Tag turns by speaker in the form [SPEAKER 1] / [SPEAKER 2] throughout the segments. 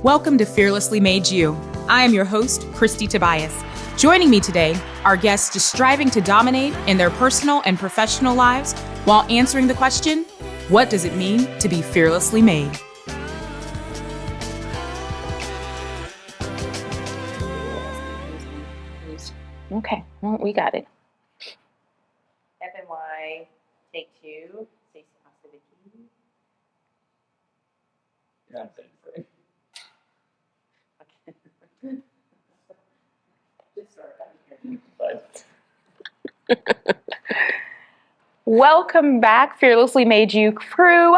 [SPEAKER 1] Welcome to Fearlessly Made You. I am your host, Kristie Tobias. Joining me today are guests just striving to dominate in their personal and professional lives while answering the question, what does it mean to be fearlessly made?
[SPEAKER 2] Okay, well, we got it. FNY, take two, Stacey Kostevicki.
[SPEAKER 3] Yeah, thank you.
[SPEAKER 2] Welcome back, Fearlessly Made You crew.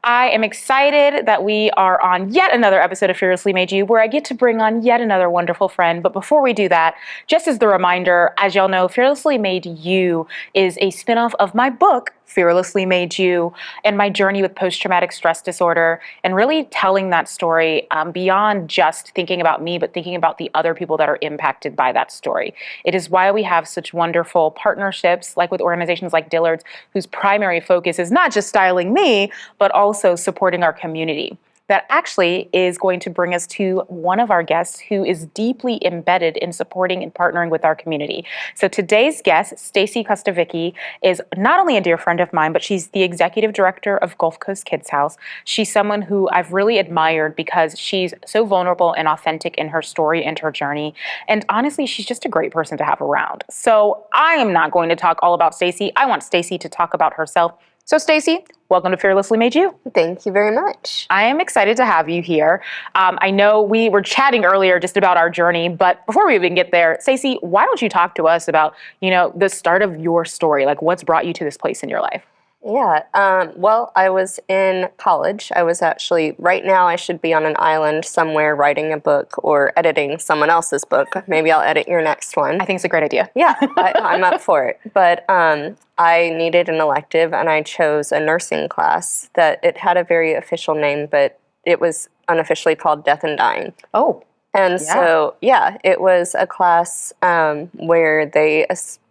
[SPEAKER 2] I am excited that we are on yet another episode of Fearlessly Made You, where I get to bring on yet another wonderful friend. But before we do that, just as the reminder, as y'all know, Fearlessly Made You is a spinoff of my book, Fearlessly Made You, and my journey with post-traumatic stress disorder, and really telling that story beyond just thinking about me, but thinking about the other people that are impacted by that story. It is why we have such wonderful partnerships, like with organizations like Dillard's, whose primary focus is not just styling me, but also supporting our community. That actually is going to bring us to one of our guests who is deeply embedded in supporting and partnering with our community. So today's guest, Stacey Kostevicki, is not only a dear friend of mine, but she's the executive director of Gulf Coast Kids House. She's someone who I've really admired because she's so vulnerable and authentic in her story and her journey. And honestly, she's just a great person to have around. So I am not going to talk all about Stacey. I want Stacey to talk about herself. So Stacey, welcome to Fearlessly Made You.
[SPEAKER 4] Thank you very much.
[SPEAKER 2] I am excited to have you here. I know we were chatting earlier just about our journey, but before we even get there, Stacey, why don't you talk to us about, the start of your story, like what's brought you to this place in your life?
[SPEAKER 4] Yeah, well, I was in college. I was actually, right now I should be on an island somewhere writing a book or editing someone else's book. Maybe I'll edit your next one.
[SPEAKER 2] I think it's a great idea.
[SPEAKER 4] Yeah, I'm up for it. But I needed an elective, and I chose a nursing class that it had a very official name, but it was unofficially called Death and Dying.
[SPEAKER 2] Oh.
[SPEAKER 4] And so, it was a class where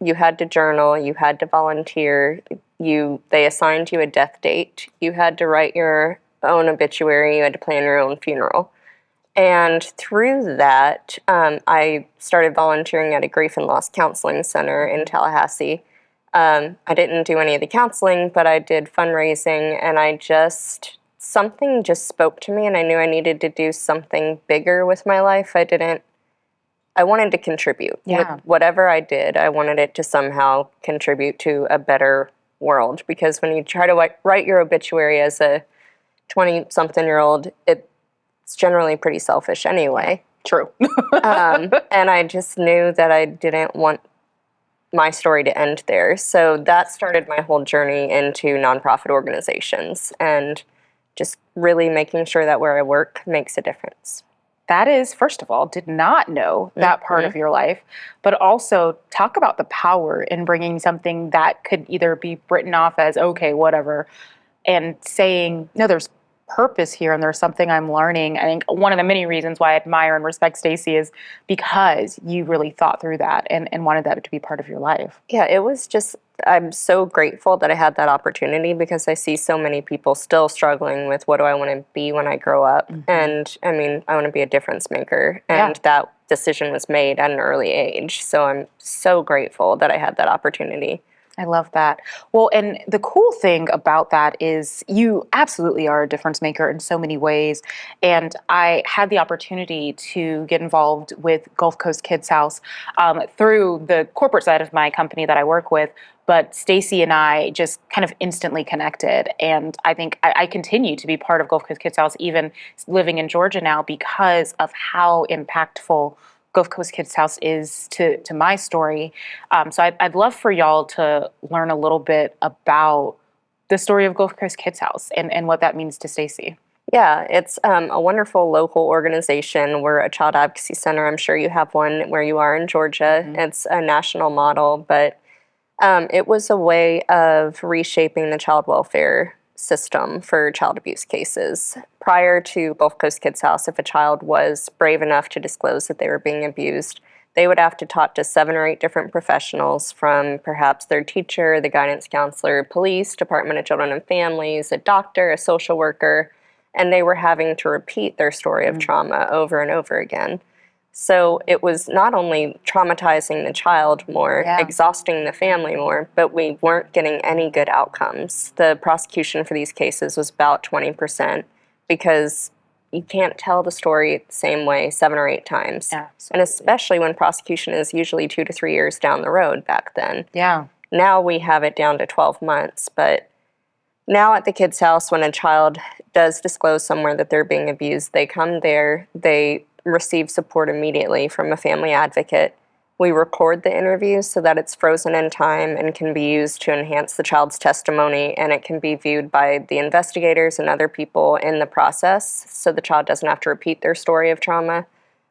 [SPEAKER 4] you had to journal, you had to volunteer, they assigned you a death date, you had to write your own obituary, you had to plan your own funeral. And through that, I started volunteering at a grief and loss counseling center in Tallahassee. I didn't do any of the counseling, but I did fundraising, and something just spoke to me, and I knew I needed to do something bigger with my life. I wanted to contribute.
[SPEAKER 2] Yeah.
[SPEAKER 4] With whatever I did, I wanted it to somehow contribute to a better world, because when you try to write your obituary as a 20-something-year-old, it's generally pretty selfish anyway.
[SPEAKER 2] True.
[SPEAKER 4] And I just knew that I didn't want my story to end there. So that started my whole journey into nonprofit organizations and just really making sure that where I work makes a difference.
[SPEAKER 2] That is, first of all, did not know that part of your life, but also talk about the power in bringing something that could either be written off as, okay, whatever, and saying, no, there's purpose here and there's something I'm learning. I think one of the many reasons why I admire and respect Stacey is because you really thought through that and wanted that to be part of your life.
[SPEAKER 4] Yeah, it was just, I'm so grateful that I had that opportunity, because I see so many people still struggling with what do I want to be when I grow up. Mm-hmm. And I want to be a difference maker. And that decision was made at an early age. So I'm so grateful that I had that opportunity.
[SPEAKER 2] I love that. Well, and the cool thing about that is you absolutely are a difference maker in so many ways. And I had the opportunity to get involved with Gulf Coast Kids House through the corporate side of my company that I work with. But Stacey and I just kind of instantly connected. And I think I continue to be part of Gulf Coast Kids House, even living in Georgia now, because of how impactful Gulf Coast Kids House is to my story. So I'd love for y'all to learn a little bit about the story of Gulf Coast Kids House and what that means to Stacey.
[SPEAKER 4] Yeah, it's a wonderful local organization. We're a child advocacy center. I'm sure you have one where you are in Georgia. Mm-hmm. It's a national model, but it was a way of reshaping the child welfare system for child abuse cases. Prior to Gulf Coast Kids House, if a child was brave enough to disclose that they were being abused, they would have to talk to 7 or 8 different professionals, from perhaps their teacher, the guidance counselor, police, Department of Children and Families, a doctor, a social worker, and they were having to repeat their story of trauma over and over again. So it was not only traumatizing the child more, exhausting the family more, but we weren't getting any good outcomes. The prosecution for these cases was about 20% because you can't tell the story the same way 7 or 8 times. And especially when prosecution is usually 2 to 3 years down the road back then.
[SPEAKER 2] Yeah.
[SPEAKER 4] Now we have it down to 12 months, but now at the kids' house, when a child does disclose somewhere that they're being abused, they come there, they receive support immediately from a family advocate. We record the interviews so that it's frozen in time and can be used to enhance the child's testimony, and it can be viewed by the investigators and other people in the process so the child doesn't have to repeat their story of trauma.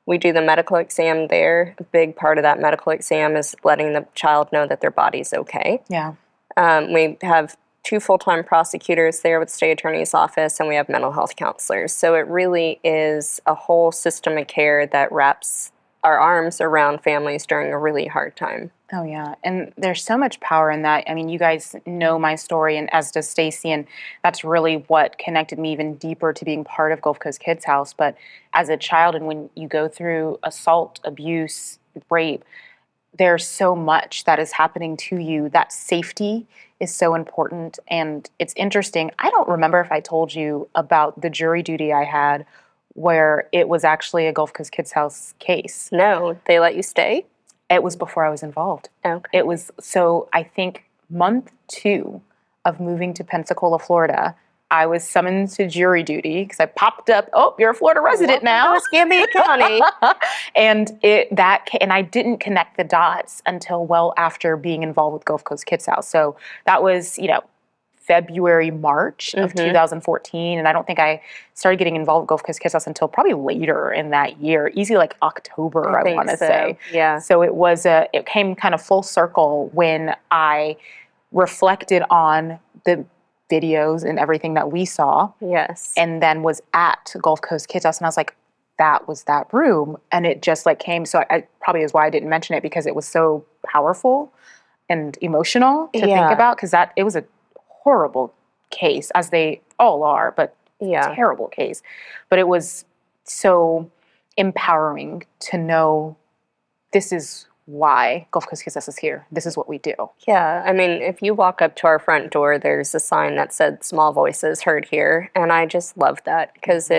[SPEAKER 4] We do the medical exam there. A big part of that medical exam is letting the child know that their body's okay.
[SPEAKER 2] Yeah.
[SPEAKER 4] We have 2 full-time prosecutors there with the state attorney's office, and we have mental health counselors. So it really is a whole system of care that wraps our arms around families during a really hard time.
[SPEAKER 2] Oh, yeah. And there's so much power in that. I mean, you guys know my story, and as does Stacey, and that's really what connected me even deeper to being part of Gulf Coast Kids House. But as a child, and when you go through assault, abuse, rape, there's so much that is happening to you. That safety is so important. And it's interesting. I don't remember if I told you about the jury duty I had where it was actually a Gulf Coast Kids House case.
[SPEAKER 4] No, they let you stay?
[SPEAKER 2] It was before I was involved.
[SPEAKER 4] Okay.
[SPEAKER 2] It was, so I think month 2 of moving to Pensacola, Florida, I was summoned to jury duty because I popped up, oh, you're a Florida resident now.
[SPEAKER 4] Escambia County.
[SPEAKER 2] And I didn't connect the dots until well after being involved with Gulf Coast Kids House. So that was, February, March of 2014. And I don't think I started getting involved with Gulf Coast Kids House until probably later in that year, easy like October, I want to say.
[SPEAKER 4] Yeah.
[SPEAKER 2] So it came kind of full circle when I reflected on the videos and everything that we saw.
[SPEAKER 4] Yes.
[SPEAKER 2] And then was at Gulf Coast Kids House, and I was like, that was that room. And it just like came. So I probably is why I didn't mention it, because it was so powerful and emotional to think about, because it was a horrible case, as they all are, but terrible case. But it was so empowering to know this is why Gulf Coast Kids House is here. This is what we do.
[SPEAKER 4] Yeah, I mean, if you walk up to our front door, there's a sign that said "Small Voices Heard Here," and I just love that because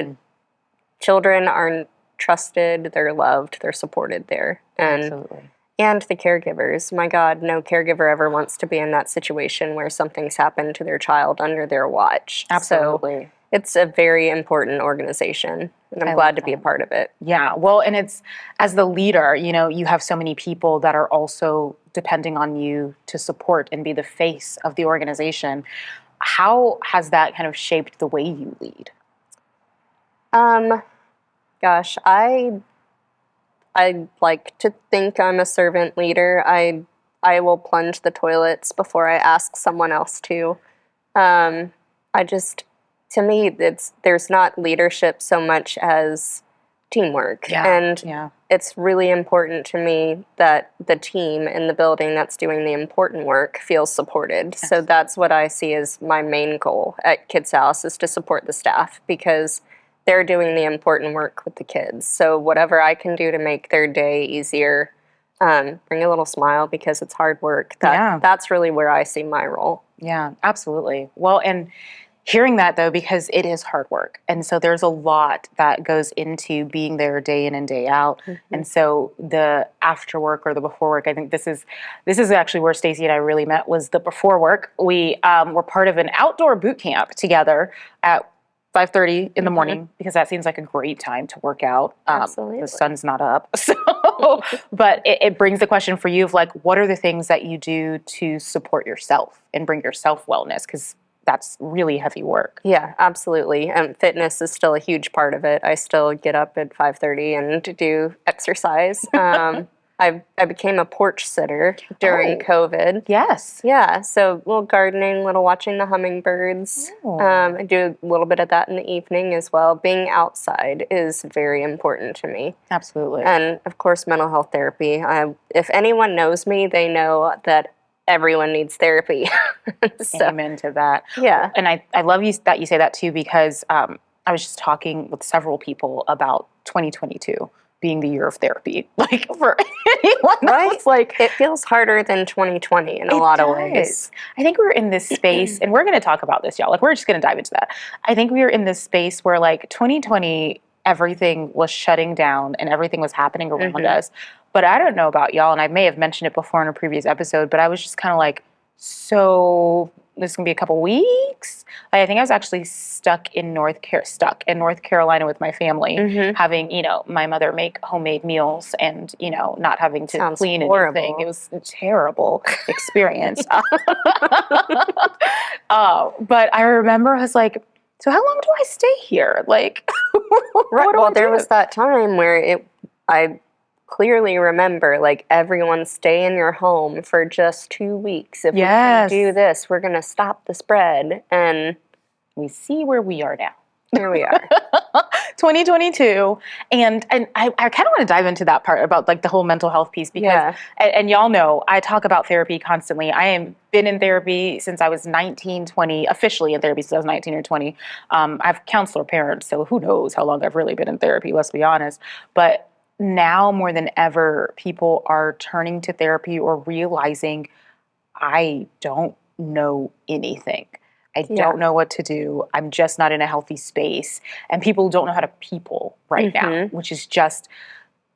[SPEAKER 4] children are trusted, they're loved, they're supported there,
[SPEAKER 2] Absolutely.
[SPEAKER 4] And the caregivers. My God, no caregiver ever wants to be in that situation where something's happened to their child under their watch.
[SPEAKER 2] Absolutely.
[SPEAKER 4] So it's a very important organization, and I'm glad to be a part of it.
[SPEAKER 2] Yeah, well, and it's, as the leader, you have so many people that are also depending on you to support and be the face of the organization. How has that kind of shaped the way you lead?
[SPEAKER 4] Gosh, I like to think I'm a servant leader. I will plunge the toilets before I ask someone else to. To me, there's not leadership so much as teamwork. And it's really important to me that the team in the building that's doing the important work feels supported. Yes. So that's what I see as my main goal at Kids House, is to support the staff, because they're doing the important work with the kids. So whatever I can do to make their day easier, bring a little smile, because it's hard work. That's really where I see my role.
[SPEAKER 2] Yeah, absolutely. Well, and hearing that, though, because it is hard work. And so there's a lot that goes into being there day in and day out. Mm-hmm. And so the after work or the before work, I think this is actually where Stacey and I really met, was the before work. We were part of an outdoor boot camp together at 5:30 in the morning, because that seems like a great time to work out.
[SPEAKER 4] Absolutely.
[SPEAKER 2] The sun's not up. So, but it brings the question for you of like, what are the things that you do to support yourself and bring your self-wellness? Because that's really heavy work.
[SPEAKER 4] Yeah, absolutely. Fitness is still a huge part of it. I still get up at 5:30 and do exercise. I became a porch sitter during COVID.
[SPEAKER 2] Yes.
[SPEAKER 4] Yeah, so a little gardening, little watching the hummingbirds. I do a little bit of that in the evening as well. Being outside is very important to me.
[SPEAKER 2] Absolutely.
[SPEAKER 4] And, of course, mental health therapy. If anyone knows me, they know that everyone needs therapy.
[SPEAKER 2] Amen to that.
[SPEAKER 4] Yeah.
[SPEAKER 2] And I love that you say that, too, because I was just talking with several people about 2022 being the year of therapy. Like for anyone
[SPEAKER 4] Right?
[SPEAKER 2] else, like
[SPEAKER 4] It feels harder than 2020 in a lot of ways.
[SPEAKER 2] I think we're in this space, and we're going to talk about this, y'all. Like we're just going to dive into that. I think we were in this space where like 2020, everything was shutting down and everything was happening around us. But I don't know about y'all, and I may have mentioned it before in a previous episode, but I was just kind of like, so this is gonna be a couple weeks. Like, I think I was actually stuck in North Carolina with my family, having my mother make homemade meals and not having to
[SPEAKER 4] Sounds
[SPEAKER 2] clean
[SPEAKER 4] horrible.
[SPEAKER 2] anything. It was a terrible experience. But I remember I was like, so how long do I stay here? Like,
[SPEAKER 4] Right.
[SPEAKER 2] what do
[SPEAKER 4] Well,
[SPEAKER 2] I
[SPEAKER 4] there
[SPEAKER 2] do?
[SPEAKER 4] was that time where I clearly remember, like, everyone stay in your home for just 2 weeks. If we can do this, we're going to stop the spread. And
[SPEAKER 2] we see where we are now.
[SPEAKER 4] here we are.
[SPEAKER 2] 2022. And I kind of want to dive into that part about like the whole mental health piece because,
[SPEAKER 4] Yeah.
[SPEAKER 2] and y'all know, I talk about therapy constantly. I am been in therapy since I was 19, 20, officially in therapy since I was 19 or 20. I have counselor parents, so who knows how long I've really been in therapy, let's be honest. But now more than ever, people are turning to therapy or realizing I don't know anything. I don't know what to do. I'm just not in a healthy space. And people don't know how to people right now, which is just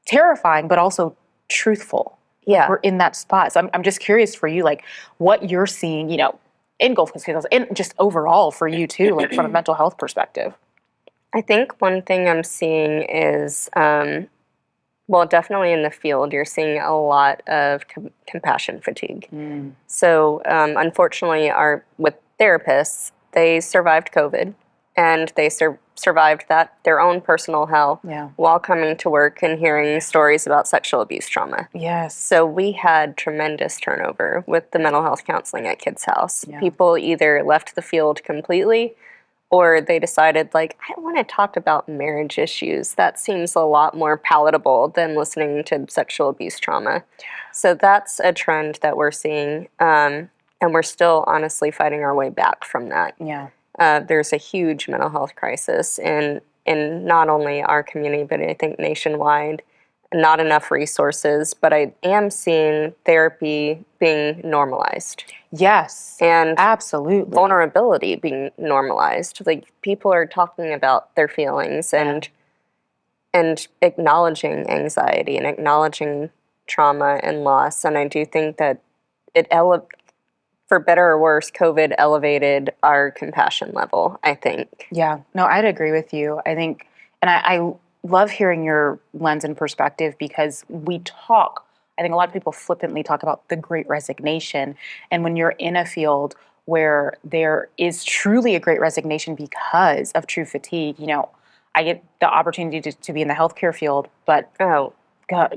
[SPEAKER 2] terrifying, but also truthful.
[SPEAKER 4] Yeah.
[SPEAKER 2] We're in that spot. So I'm just curious for you, like what you're seeing, in Gulf Coast Casinos and just overall for you too, like from a mental health perspective.
[SPEAKER 4] I think one thing I'm seeing is, well, definitely in the field, you're seeing a lot of compassion fatigue. So, unfortunately, with therapists, they survived COVID and they survived their own personal hell while coming to work and hearing stories about sexual abuse trauma.
[SPEAKER 2] Yes.
[SPEAKER 4] So we had tremendous turnover with the mental health counseling at Kids House. People either left the field completely or they decided, like, I want to talk about marriage issues. That seems a lot more palatable than listening to sexual abuse trauma. So that's a trend that we're seeing, and we're still honestly fighting our way back from that. There's a huge mental health crisis in not only our community, but I think nationwide. Not enough resources, but I am seeing therapy being normalized.
[SPEAKER 2] Yes.
[SPEAKER 4] And
[SPEAKER 2] absolutely.
[SPEAKER 4] Vulnerability being normalized. Like people are talking about their feelings and acknowledging anxiety and acknowledging trauma and loss. And I do think that for better or worse, COVID elevated our compassion level, I think.
[SPEAKER 2] Yeah. No, I'd agree with you. I think, and I love hearing your lens and perspective because I think a lot of people flippantly talk about the Great Resignation. And when you're in a field where there is truly a great resignation because of true fatigue, I get the opportunity to be in the healthcare field, but God,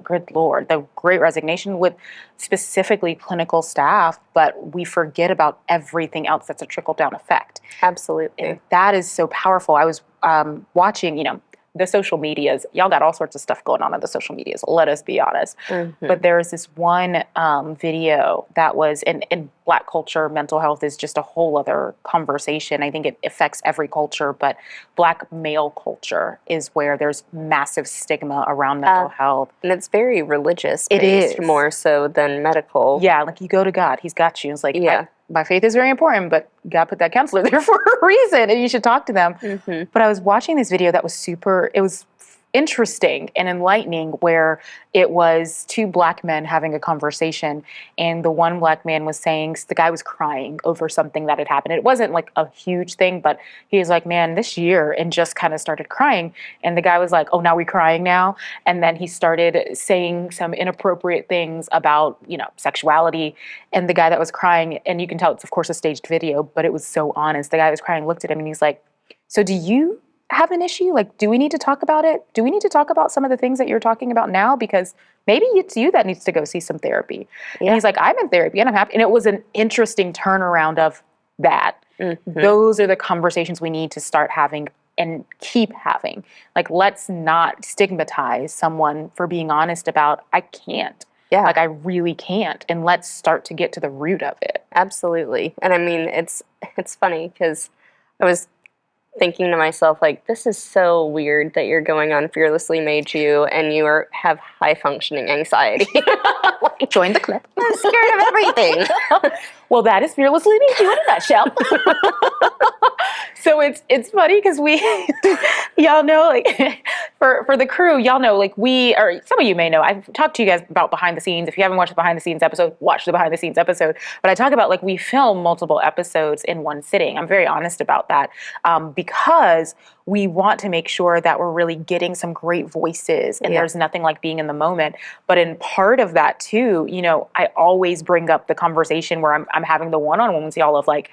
[SPEAKER 2] good Lord, the Great Resignation with specifically clinical staff, but we forget about everything else that's a trickle-down effect.
[SPEAKER 4] Absolutely.
[SPEAKER 2] And that is so powerful. I was watching, the social medias. Y'all got all sorts of stuff going on the social medias, let us be honest. But there was this one video that was, in Black culture, mental health is just a whole other conversation. I think it affects every culture, but Black male culture is where there's massive stigma around mental health.
[SPEAKER 4] And it's very religious based,
[SPEAKER 2] it is
[SPEAKER 4] more so than medical.
[SPEAKER 2] Yeah, like you go to God, He's got you. It's like, my faith is very important, but God put that counselor there for a reason, and you should talk to them. But I was watching this video that was it was interesting and enlightening, where it was two Black men having a conversation, and the one Black man was saying, the guy was crying over something that had happened. It wasn't like a huge thing, but he was like, man, this year, and just kind of started crying. And the guy was like, oh, now we crying now? And then he started saying some inappropriate things about, sexuality. And the guy that was crying, and you can tell it's of course a staged video, but it was so honest. The guy was crying, looked at him, and he's like, so do you have an issue? Like, do we need to talk about it? Do we need to talk about some of the things that you're talking about now? Because maybe it's you that needs to go see some therapy. And he's like, I'm in therapy and I'm happy. And it was an interesting turnaround of that. Those are the conversations we need to start having and keep having. Like, let's not stigmatize someone for being honest about, I can't. Like, I really can't. And let's start to get to the root of it.
[SPEAKER 4] Absolutely. And I mean, it's funny because I was thinking to myself, like, this is so weird that you're going on Fearlessly Made You and you have high functioning anxiety.
[SPEAKER 2] Like, join the club.
[SPEAKER 4] I'm scared of everything.
[SPEAKER 2] Well, that is Fearlessly Made You in a nutshell. So it's funny because y'all know, like, for the crew, y'all know, like, or some of you may know, I've talked to you guys about behind the scenes. If you haven't watched the behind the scenes episode, watch the behind the scenes episode. But I talk about, like, we film multiple episodes in one sitting. I'm very honest about that, because we want to make sure that we're really getting some great voices, and there's nothing like being in the moment. But in part of that too, I always bring up the conversation where I'm having the one-on-one with y'all of, like,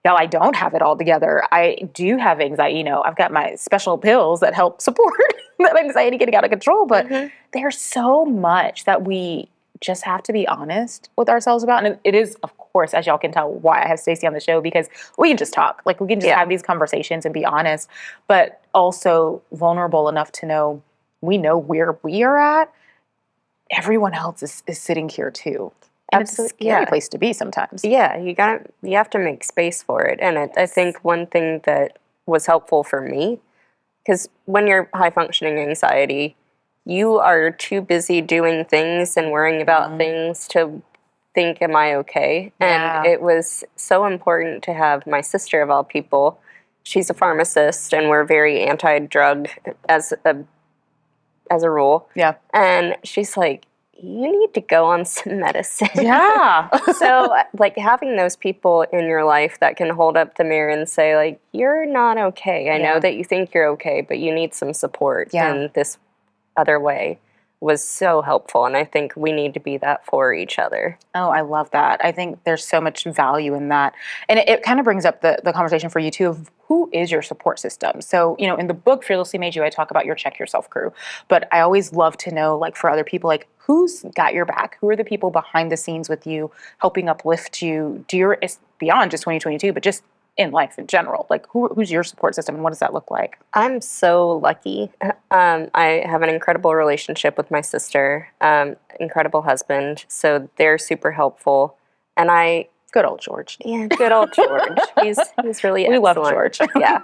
[SPEAKER 2] y'all, I don't have it all together. I do have anxiety. I've got my special pills that help support that anxiety getting out of control. But there's so much that we just have to be honest with ourselves about. And it is, of course, as y'all can tell, why I have Stacey on the show, because we can just talk. Like, we can just have these conversations and be honest, but also vulnerable enough to know we know where we are at. Everyone else is sitting here too. And it's a scary place to be sometimes.
[SPEAKER 4] Yeah, you have to make space for it. And I think one thing that was helpful for me, because when you're high functioning anxiety, you are too busy doing things and worrying about things to think, am I okay? And it was so important to have my sister, of all people. She's a pharmacist, and we're very anti-drug as a rule.
[SPEAKER 2] Yeah.
[SPEAKER 4] And she's like, you need to go on some medicine.
[SPEAKER 2] Yeah.
[SPEAKER 4] So, like, having those people in your life that can hold up the mirror and say, like, you're not okay. I know that you think you're okay, but you need some support in this other way, was so helpful. And I think we need to be that for each other.
[SPEAKER 2] Oh, I love that. I think there's so much value in that. And it kind of brings up the conversation for you too of who is your support system. So, in the book Fearlessly Made You, I talk about your Check Yourself crew. But I always love to know, like, for other people, like, who's got your back? Who are the people behind the scenes with you, helping uplift you beyond just 2022, but just in life in general? Like, who's your support system, and what does that look like?
[SPEAKER 4] I'm so lucky. I have an incredible relationship with my sister, incredible husband, so they're super helpful. And
[SPEAKER 2] Good old George.
[SPEAKER 4] Yeah, good old George. He's really
[SPEAKER 2] we
[SPEAKER 4] excellent.
[SPEAKER 2] love George.
[SPEAKER 4] Yeah.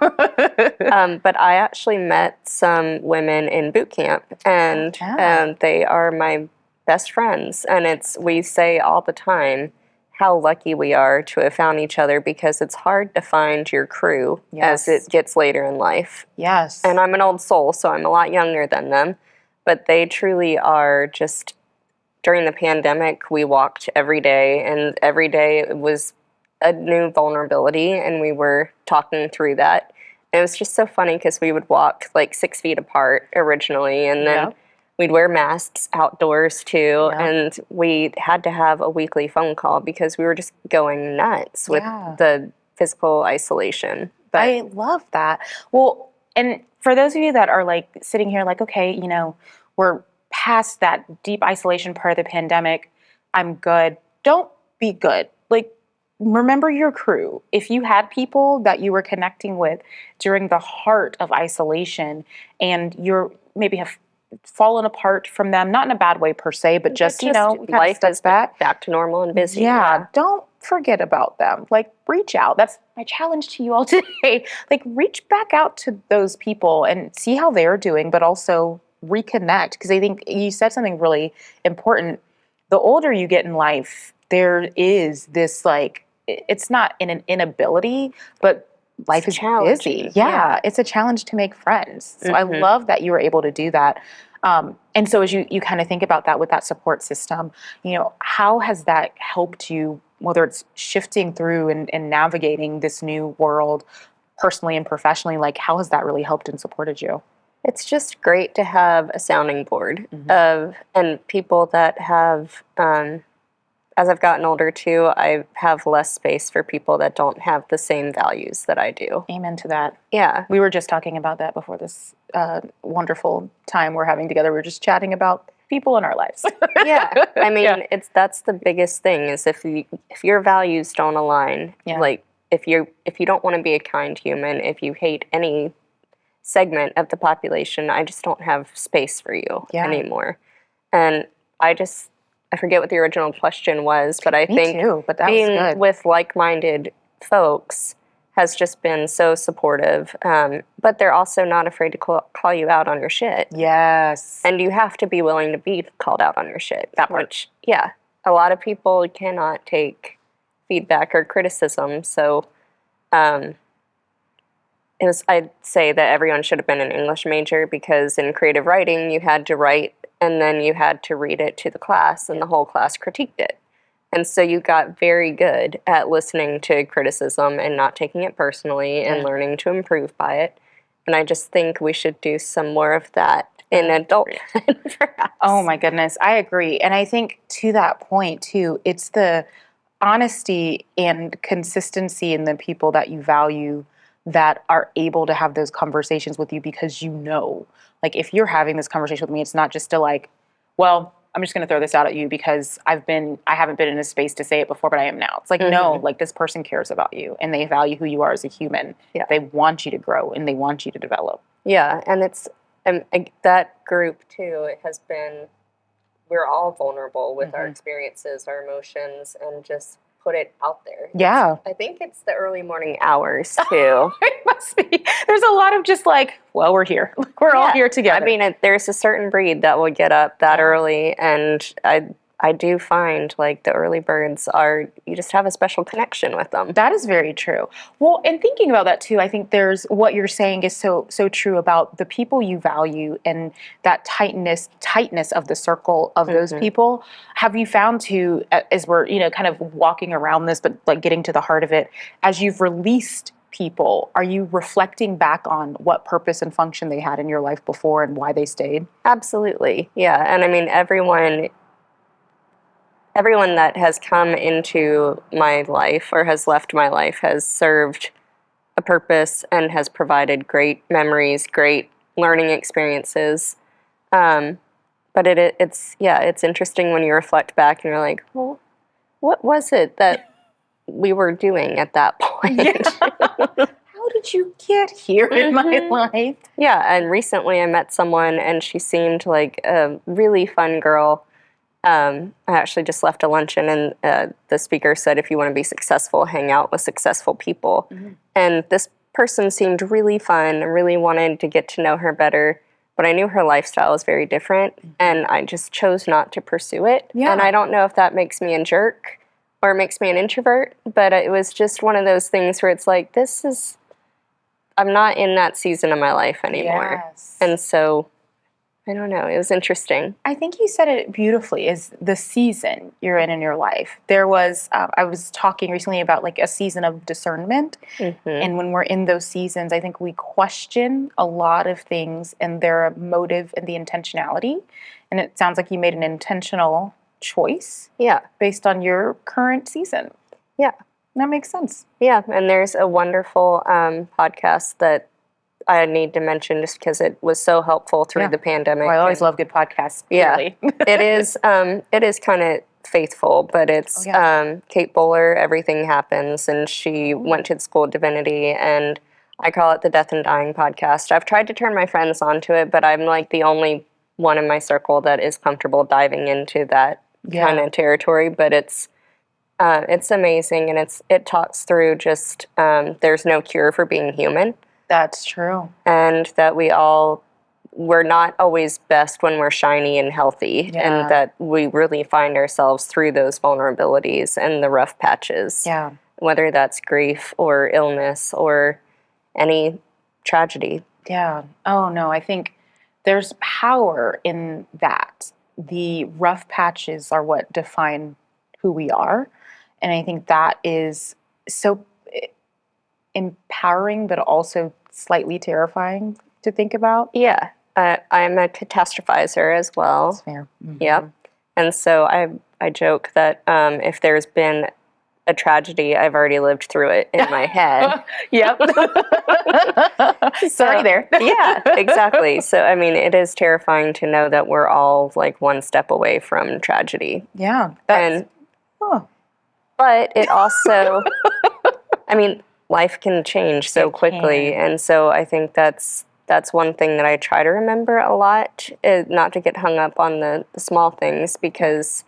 [SPEAKER 4] But I actually met some women in boot camp, and they are my best friends. And we say all the time how lucky we are to have found each other, because it's hard to find your crew as it gets later in life.
[SPEAKER 2] Yes.
[SPEAKER 4] And I'm an old soul, so I'm a lot younger than them. But they truly are just... During the pandemic, we walked every day, and every day it was a new vulnerability, and we were talking through that. And it was just so funny because we would walk like 6 feet apart originally, and then we'd wear masks outdoors too, and we had to have a weekly phone call because we were just going nuts with the physical isolation. But
[SPEAKER 2] I love that. Well, and for those of you that are, like, sitting here like, okay, we're past that deep isolation part of the pandemic, I'm good. Don't be good. Like, remember your crew. If you had people that you were connecting with during the heart of isolation, and you're maybe have fallen apart from them, not in a bad way per se, but just
[SPEAKER 4] life is back to normal and busy.
[SPEAKER 2] Yeah, don't forget about them. Like, reach out. That's my challenge to you all today. Like, reach back out to those people and see how they're doing, but also reconnect, because I think you said something really important. The older you get in life, there is this, like, it's not an inability, but life is busy. Yeah, it's a challenge to make friends. So I love that you were able to do that. And so as you kind of think about that with that support system, how has that helped you, whether it's shifting through and navigating this new world personally and professionally? Like, how has that really helped and supported you?
[SPEAKER 4] It's just great to have a sounding board and people that have, as I've gotten older too, I have less space for people that don't have the same values that I do.
[SPEAKER 2] Amen to that.
[SPEAKER 4] Yeah.
[SPEAKER 2] We were just talking about that before this wonderful time we're having together. We were just chatting about people in our lives.
[SPEAKER 4] Yeah. I mean, that's the biggest thing, is if your values don't align, like if you don't want to be a kind human, if you hate any segment of the population, I just don't have space for you anymore. And I forget what the original question was, but I think
[SPEAKER 2] too, but that
[SPEAKER 4] being
[SPEAKER 2] was good.
[SPEAKER 4] with like-minded folks has just been so supportive. But they're also not afraid to call you out on your shit.
[SPEAKER 2] Yes.
[SPEAKER 4] And you have to be willing to be called out on your shit. Which, yeah, a lot of people cannot take feedback or criticism. So I'd say that everyone should have been an English major, because in creative writing, you had to write and then you had to read it to the class, and the whole class critiqued it. And so you got very good at listening to criticism and not taking it personally and learning to improve by it. And I just think we should do some more of that in adulthood, perhaps.
[SPEAKER 2] Oh my goodness, I agree. And I think to that point too, it's the honesty and consistency in the people that you value that are able to have those conversations with you, because like if you're having this conversation with me, it's not just to like, well, I'm just going to throw this out at you because I haven't been in a space to say it before, but I am now. It's like, no, like this person cares about you and they value who you are as a human. Yeah. They want you to grow and they want you to develop.
[SPEAKER 4] Yeah. And it's that group too, we're all vulnerable with our experiences, our emotions, and just put it out there.
[SPEAKER 2] Yeah.
[SPEAKER 4] I think it's the early morning hours too.
[SPEAKER 2] It must be. There's a lot of just like, well, we're here. We're all here together.
[SPEAKER 4] I mean, there's a certain breed that will get up that early, and I do find like the early birds you just have a special connection with them.
[SPEAKER 2] That is very true. Well, and thinking about that too, I think there's what you're saying is so true about the people you value and that tightness of the circle of those people. Have you found too, as we're, kind of walking around this, but like getting to the heart of it, as you've released people, are you reflecting back on what purpose and function they had in your life before and why they stayed?
[SPEAKER 4] Absolutely. Yeah. And I mean, everyone that has come into my life or has left my life has served a purpose and has provided great memories, great learning experiences. But it's interesting when you reflect back and you're like, well, what was it that we were doing at that point?
[SPEAKER 2] Yeah. How did you get here in my life?
[SPEAKER 4] Yeah, and recently I met someone and she seemed like a really fun girl. I actually just left a luncheon and the speaker said, if you want to be successful, hang out with successful people. And this person seemed really fun, really wanted to get to know her better, but I knew her lifestyle was very different and I just chose not to pursue it. Yeah. And I don't know if that makes me a jerk or makes me an introvert, but it was just one of those things where it's like, I'm not in that season of my life anymore. Yes. And so I don't know. It was interesting.
[SPEAKER 2] I think you said it beautifully, is the season you're in your life. There was, I was talking recently about like a season of discernment. And when we're in those seasons, I think we question a lot of things and their motive and the intentionality. And it sounds like you made an intentional choice.
[SPEAKER 4] Yeah.
[SPEAKER 2] Based on your current season.
[SPEAKER 4] Yeah.
[SPEAKER 2] That makes sense.
[SPEAKER 4] Yeah. And there's a wonderful podcast that I need to mention just because it was so helpful through the pandemic.
[SPEAKER 2] Well, I always love good podcasts. Clearly.
[SPEAKER 4] Yeah, it is kind of faithful, but it's Kate Bowler, Everything Happens, and she went to the School of Divinity, and I call it the Death and Dying podcast. I've tried to turn my friends onto it, but I'm like the only one in my circle that is comfortable diving into that kind of territory. But it's amazing, and it talks through just there's no cure for being human.
[SPEAKER 2] That's true.
[SPEAKER 4] And that we're not always best when we're shiny and healthy, and that we really find ourselves through those vulnerabilities and the rough patches. Yeah. Whether that's grief or illness or any tragedy.
[SPEAKER 2] Yeah. Oh, no, I think there's power in that. The rough patches are what define who we are. And I think that is so empowering, but also slightly terrifying to think about.
[SPEAKER 4] Yeah. I'm a catastrophizer as well.
[SPEAKER 2] That's fair.
[SPEAKER 4] Yep. And so I joke that if there's been a tragedy, I've already lived through it in my head.
[SPEAKER 2] Yep. Sorry there.
[SPEAKER 4] Yeah, exactly. So, I mean, it is terrifying to know that we're all like one step away from tragedy.
[SPEAKER 2] Yeah.
[SPEAKER 4] But it also, I mean, life can change so quickly. And so I think that's one thing that I try to remember a lot, not to get hung up on the small things, because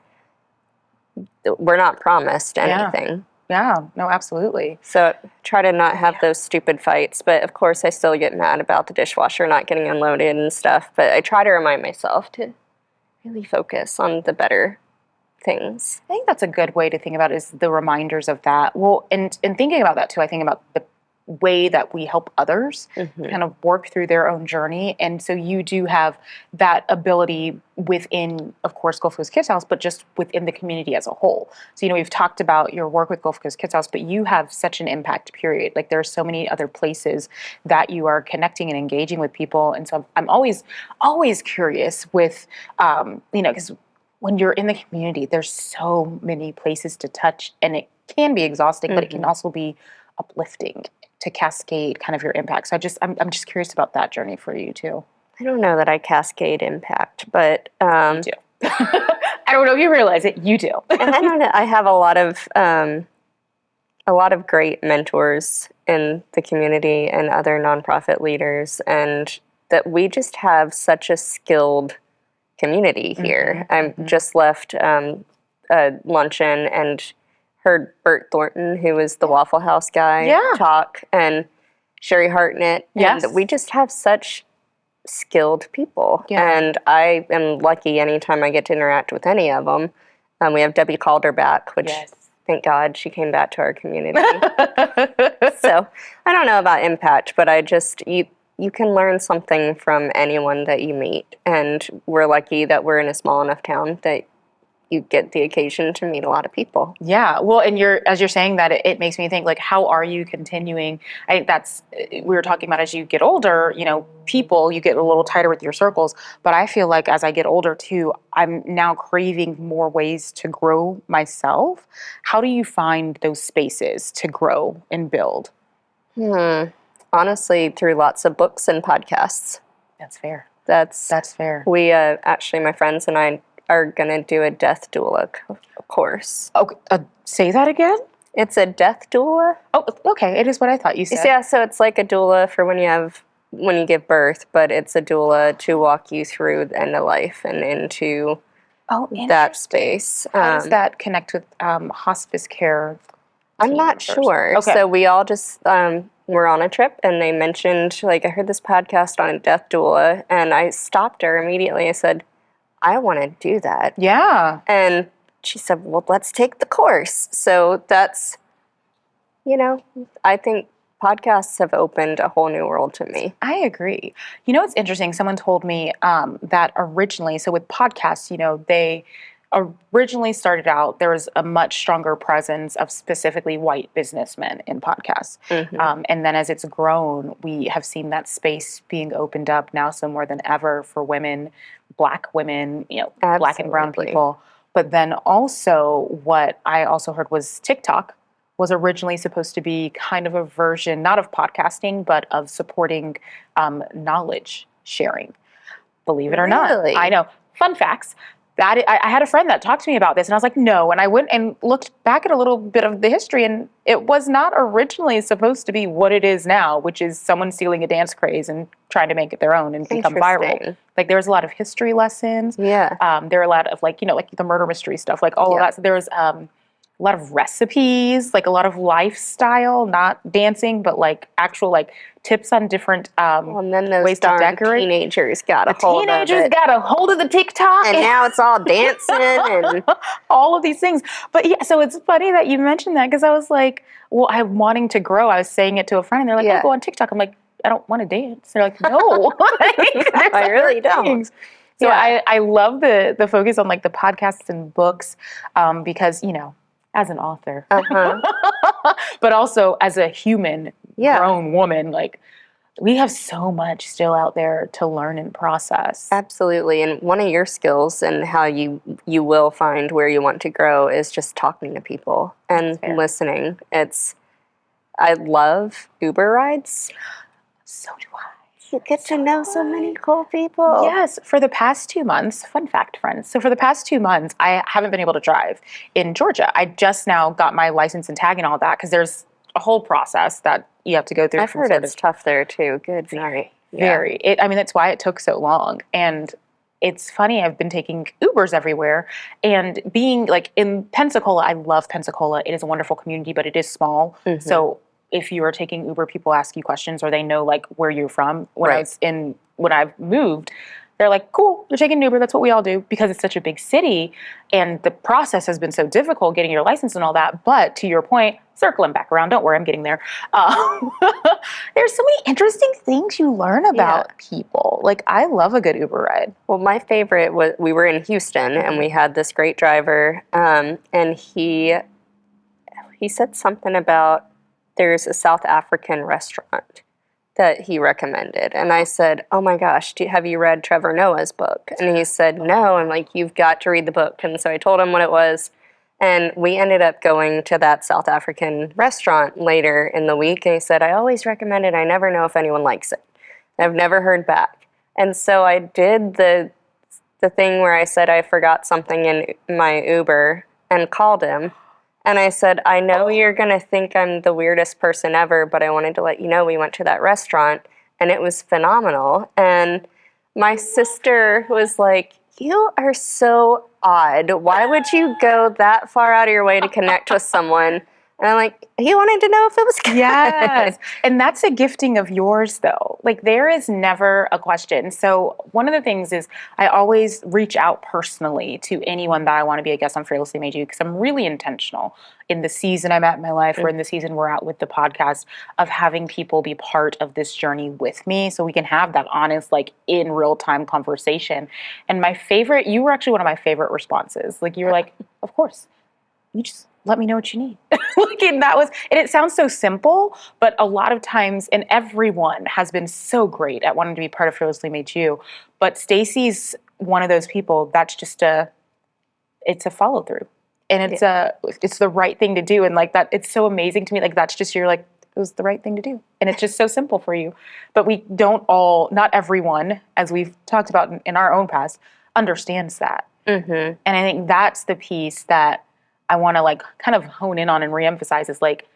[SPEAKER 4] we're not promised anything.
[SPEAKER 2] Yeah, no, absolutely.
[SPEAKER 4] So try to not have those stupid fights. But of course, I still get mad about the dishwasher not getting unloaded and stuff. But I try to remind myself to really focus on the better things.
[SPEAKER 2] I think that's a good way to think about it, is the reminders of that. Well, and thinking about that too, I think about the way that we help others kind of work through their own journey. And so you do have that ability within, of course, Gulf Coast Kids House, but just within the community as a whole. So, we've talked about your work with Gulf Coast Kids House, but you have such an impact, period. Like, there are so many other places that you are connecting and engaging with people. And so I'm always curious with, because when you're in the community, there's so many places to touch, and it can be exhausting, but it can also be uplifting to cascade kind of your impact. So I'm just curious about that journey for you too.
[SPEAKER 4] I don't know that I cascade impact, but
[SPEAKER 2] You do. I don't know if you realize it. You do.
[SPEAKER 4] and I don't know. I have a lot of great mentors in the community and other nonprofit leaders, and that we just have such a skilled community here. I just left a luncheon and heard Bert Thornton, who was the Waffle House guy, talk, and Sherry Hartnett.
[SPEAKER 2] Yes.
[SPEAKER 4] And we just have such skilled people.
[SPEAKER 2] Yeah.
[SPEAKER 4] And I am lucky anytime I get to interact with any of them. We have Debbie Calder back, which thank God she came back to our community. So I don't know about impact, but I just, you can learn something from anyone that you meet. And we're lucky that we're in a small enough town that you get the occasion to meet a lot of people.
[SPEAKER 2] Yeah. Well, and as you're saying that, it makes me think, like, how are you continuing? I think we were talking about, as you get older, people, you get a little tighter with your circles. But I feel like as I get older too, I'm now craving more ways to grow myself. How do you find those spaces to grow and build?
[SPEAKER 4] Honestly, through lots of books and podcasts.
[SPEAKER 2] That's fair.
[SPEAKER 4] That's
[SPEAKER 2] fair.
[SPEAKER 4] We actually, my friends and I are going to do a death doula course.
[SPEAKER 2] Okay, say that again?
[SPEAKER 4] It's a death doula.
[SPEAKER 2] Oh, okay. It is what I thought you said.
[SPEAKER 4] Yeah, so it's like a doula for when you give birth, but it's a doula to walk you through the end of life and into that space.
[SPEAKER 2] How does that connect with hospice care?
[SPEAKER 4] I'm not sure.
[SPEAKER 2] Okay.
[SPEAKER 4] So we all just were on a trip, and they mentioned, like, I heard this podcast on a death doula, and I stopped her immediately. I said, I want to do that.
[SPEAKER 2] Yeah.
[SPEAKER 4] And she said, well, let's take the course. So that's, I think podcasts have opened a whole new world to me.
[SPEAKER 2] I agree. It's interesting. Someone told me that originally, so with podcasts, they originally started out, there was a much stronger presence of specifically white businessmen in podcasts. And then as it's grown, we have seen that space being opened up now so more than ever for women, Black women, Black and brown people. But then also what I also heard was TikTok was originally supposed to be kind of a version, not of podcasting, but of supporting knowledge sharing. Believe it or not. I know. Fun facts. That I had a friend that talked to me about this, and I was like, no. And I went and looked back at a little bit of the history, and it was not originally supposed to be what it is now, which is someone stealing a dance craze and trying to make it their own and become viral. Like, there was a lot of history lessons.
[SPEAKER 4] Yeah.
[SPEAKER 2] There are a lot of, like the murder mystery stuff, like all of that. So there was a lot of recipes, like a lot of lifestyle, not dancing, but like actual tips on different
[SPEAKER 4] and then those
[SPEAKER 2] ways to decorate.
[SPEAKER 4] Teenagers got a hold of it.
[SPEAKER 2] Teenagers got a hold of the TikTok.
[SPEAKER 4] And now it's all dancing and
[SPEAKER 2] all of these things. But yeah, so it's funny that you mentioned that, because I was like, well, I'm wanting to grow. I was saying it to a friend, and they're like, oh, go on TikTok. I'm like, I don't want to dance. They're like, no.
[SPEAKER 4] I really don't.
[SPEAKER 2] So I love the focus on the podcasts and books because, as an author, but also as a human grown woman, we have so much still out there to learn and process.
[SPEAKER 4] Absolutely. And one of your skills and how you will find where you want to grow is just talking to people and listening. I love Uber rides.
[SPEAKER 2] So do I.
[SPEAKER 4] You get to know so many cool people.
[SPEAKER 2] Yes. For the past 2 months, fun fact, friends. So for the past 2 months, I haven't been able to drive in Georgia. I just now got my license and tag and all that, because there's a whole process that you have to go through.
[SPEAKER 4] I've heard it's tough there too. Good night.
[SPEAKER 2] Very. That's why it took so long. And it's funny, I've been taking Ubers everywhere, and being like in Pensacola, I love Pensacola. It is a wonderful community, but it is small. So if you are taking Uber, people ask you questions or they know like where you're from. When I've moved, they're like, cool, you're taking an Uber. That's what we all do, because it's such a big city and the process has been so difficult getting your license and all that. But to your point, circling back around, don't worry, I'm getting there. There's so many interesting things you learn about people. Like, I love a good Uber ride.
[SPEAKER 4] Well, my favorite was, we were in Houston and we had this great driver, and he said something about there's a South African restaurant that he recommended. And I said, oh my gosh, have you read Trevor Noah's book? And he said, no. I'm like, you've got to read the book. And so I told him what it was. And we ended up going to that South African restaurant later in the week. And he said, I always recommend it. I never know if anyone likes it. I've never heard back. And so I did the thing where I said I forgot something in my Uber and called him. And I said, I know you're going to think I'm the weirdest person ever, but I wanted to let you know we went to that restaurant and it was phenomenal. And my sister was like, you are so odd. Why would you go that far out of your way to connect with someone? And I'm like, he wanted to know if it was good.
[SPEAKER 2] Yes. And that's a gifting of yours, though. Like, there is never a question. So one of the things is I always reach out personally to anyone that I want to be a guest on Fearlessly Made You, because I'm really intentional in the season I'm at in my life, or in the season we're at with the podcast, of having people be part of this journey with me so we can have that honest, like, in real time conversation. And you were actually one of my favorite responses. Like, you were like, of course, you just let me know what you need. And it sounds so simple, but a lot of times, and everyone has been so great at wanting to be part of Fearlessly Made You, but Stacey's one of those people that's just it's a follow through. And it's the right thing to do. And like that, it's so amazing to me. Like, that's just, you're like, it was the right thing to do. And it's just so simple for you. But not everyone, as we've talked about in our own past, understands that. And I think that's the piece that I want to like kind of hone in on and reemphasize is like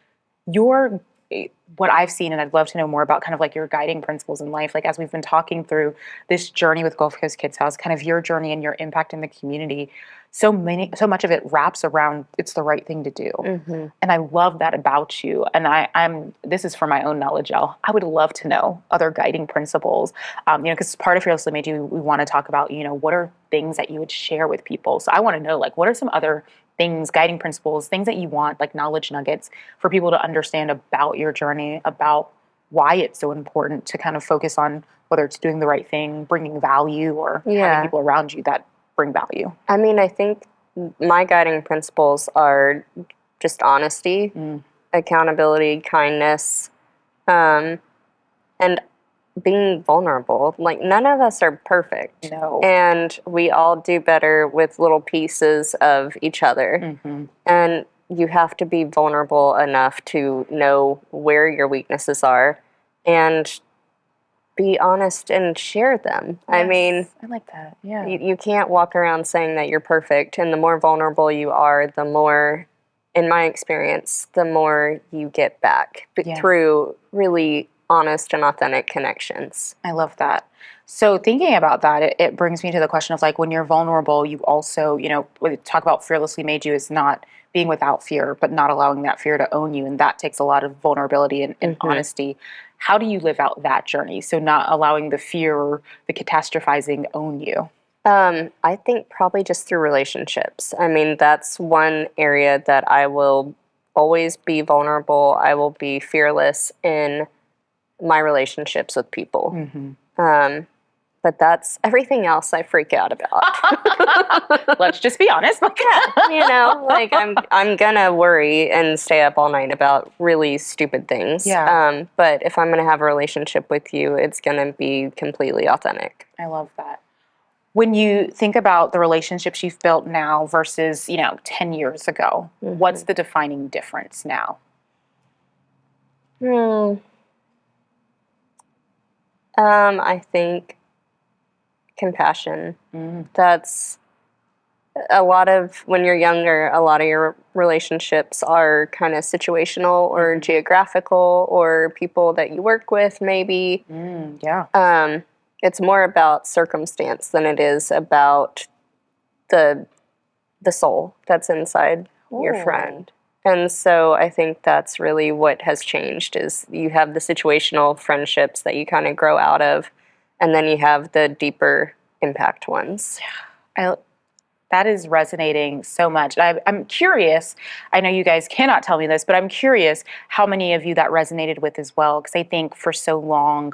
[SPEAKER 2] what I've seen, and I'd love to know more about kind of like your guiding principles in life. Like, as we've been talking through this journey with Gulf Coast Kids House, kind of your journey and your impact in the community, so much of it wraps around it's the right thing to do. And I love that about you. And this is for my own knowledge, y'all. I would love to know other guiding principles, because part of Fearlessly Made You, we want to talk about, what are things that you would share with people. So I want to know, like, what are some other things, guiding principles, things that you want, like knowledge nuggets for people to understand about your journey, about why it's so important to kind of focus on whether it's doing the right thing, bringing value, or having people around you that bring value.
[SPEAKER 4] I mean, I think my guiding principles are just honesty, accountability, kindness, and being vulnerable. Like, none of us are perfect.
[SPEAKER 2] No.
[SPEAKER 4] And we all do better with little pieces of each other. And you have to be vulnerable enough to know where your weaknesses are and be honest and share them.
[SPEAKER 2] Yes,
[SPEAKER 4] I mean,
[SPEAKER 2] I like that. Yeah.
[SPEAKER 4] You can't walk around saying that you're perfect. And the more vulnerable you are, the more, in my experience, the more you get back through really honest and authentic connections.
[SPEAKER 2] I love that. So thinking about that, it brings me to the question of like, when you're vulnerable, you also, we talk about Fearlessly Made You is not being without fear, but not allowing that fear to own you. And that takes a lot of vulnerability and honesty. How do you live out that journey? So not allowing the fear or the catastrophizing own you.
[SPEAKER 4] I think probably just through relationships. I mean, that's one area that I will always be vulnerable. I will be fearless in my relationships with people. But that's everything else I freak out about.
[SPEAKER 2] Let's just be honest.
[SPEAKER 4] Like I'm gonna worry and stay up all night about really stupid things. But if I'm gonna have a relationship with you, it's gonna be completely authentic.
[SPEAKER 2] I love that. When you think about the relationships you've built now versus, 10 years ago, what's the defining difference now?
[SPEAKER 4] I think compassion. That's a lot of, when you're younger, a lot of your relationships are kind of situational or geographical or people that you work with maybe. It's more about circumstance than it is about the soul that's inside your friend. And so I think that's really what has changed is you have the situational friendships that you kind of grow out of, and then you have the deeper impact ones.
[SPEAKER 2] That is resonating so much. I'm curious, I know you guys cannot tell me this, but I'm curious how many of you that resonated with as well, because I think for so long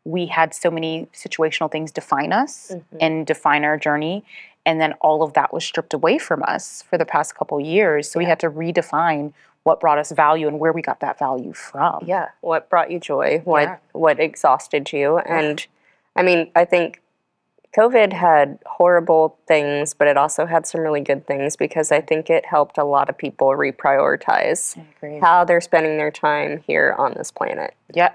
[SPEAKER 2] we had so many situational things define us and define our journey, and then all of that was stripped away from us for the past couple years. So we had to redefine what brought us value and where we got that value from.
[SPEAKER 4] Yeah, what brought you joy, what exhausted you. And I mean, I think COVID had horrible things, but it also had some really good things because I think it helped a lot of people reprioritize how they're spending their time here on this planet.
[SPEAKER 2] Yeah,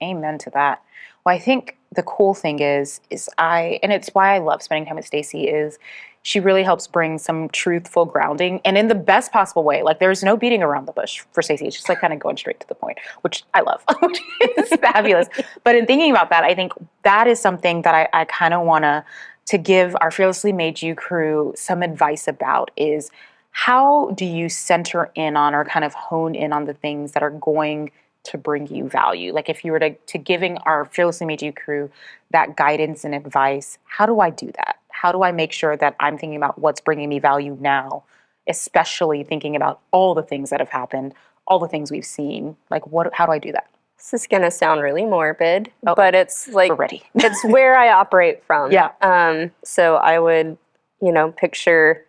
[SPEAKER 2] amen to that. Well, I think the cool thing is and it's why I love spending time with Stacey, is she really helps bring some truthful grounding, and in the best possible way. Like, there's no beating around the bush for Stacey. It's just like kind of going straight to the point, which I love, which is fabulous. But in thinking about that, I think that is something that I kind of want to give our Fearlessly Made You crew some advice about, is how do you center in on or kind of hone in on the things that are going to bring you value? Like, if you were to giving our Fearlessly Made You crew that guidance and advice, how do I do that? How do I make sure that I'm thinking about what's bringing me value now, especially thinking about all the things that have happened, all the things we've seen? Like, how do I do that?
[SPEAKER 4] This is going to sound really morbid, but it's like,
[SPEAKER 2] we're ready.
[SPEAKER 4] It's where I operate from.
[SPEAKER 2] Yeah.
[SPEAKER 4] So I would, picture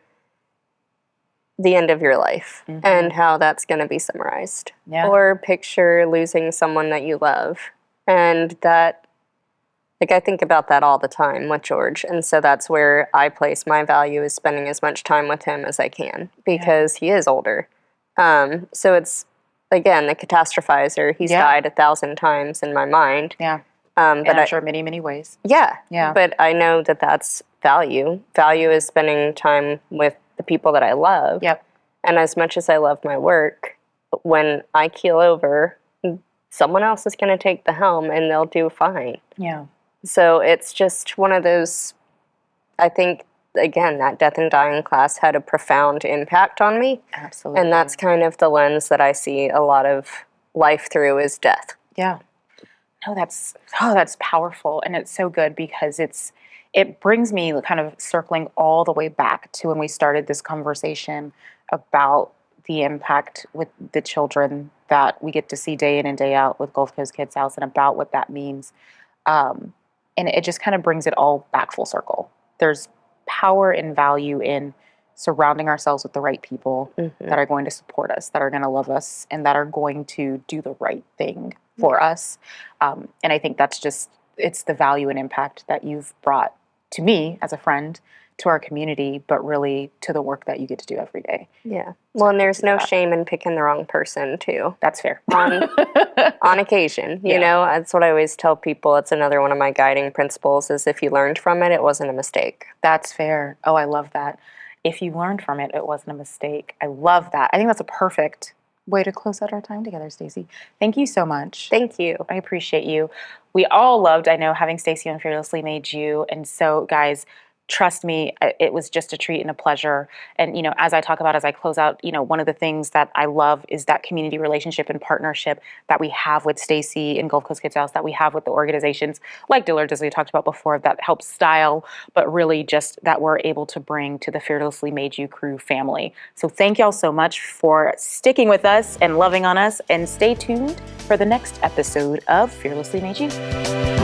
[SPEAKER 4] the end of your life and how that's going to be summarized.
[SPEAKER 2] Yeah.
[SPEAKER 4] Or picture losing someone that you love. And that, I think about that all the time with George. And so that's where I place my value, is spending as much time with him as I can, because he is older. So it's, again, the catastrophizer. He's died 1,000 times in my mind.
[SPEAKER 2] Yeah.
[SPEAKER 4] But
[SPEAKER 2] I'm sure many, many ways.
[SPEAKER 4] Yeah.
[SPEAKER 2] Yeah.
[SPEAKER 4] But I know that that's value. Value is spending time with the people that I love.
[SPEAKER 2] Yep.
[SPEAKER 4] And as much as I love my work, when I keel over, someone else is going to take the helm and they'll do fine.
[SPEAKER 2] Yeah.
[SPEAKER 4] So it's just one of those, I think, again, that death and dying class had a profound impact on me.
[SPEAKER 2] Absolutely.
[SPEAKER 4] And that's kind of the lens that I see a lot of life through, is death.
[SPEAKER 2] Yeah. No, that's powerful. And it's so good because it brings me kind of circling all the way back to when we started this conversation about the impact with the children that we get to see day in and day out with Gulf Coast Kids House, and about what that means. And it just kind of brings it all back full circle. There's power and value in surrounding ourselves with the right people that are going to support us, that are going to love us, and that are going to do the right thing for us. And I think it's the value and impact that you've brought to me as a friend, to our community, but really to the work that you get to do every day.
[SPEAKER 4] Yeah. Well, and there's no shame in picking the wrong person, too.
[SPEAKER 2] That's fair.
[SPEAKER 4] On occasion, you know, that's what I always tell people. It's another one of my guiding principles, is if you learned from it, it wasn't a mistake.
[SPEAKER 2] That's fair. Oh, I love that. If you learned from it, it wasn't a mistake. I love that. I think that's a perfect way to close out our time together, Stacey. Thank you so much.
[SPEAKER 4] Thank you.
[SPEAKER 2] I appreciate you. We all loved, I know, having Stacey on Fearlessly Made You. And so, guys, trust me, it was just a treat and a pleasure. And, as I close out, one of the things that I love is that community relationship and partnership that we have with Stacey and Gulf Coast Kids House, that we have with the organizations like Dillard's, as we talked about before, that help style, but really just that we're able to bring to the Fearlessly Made You crew family. So thank y'all so much for sticking with us and loving on us, and stay tuned for the next episode of Fearlessly Made You.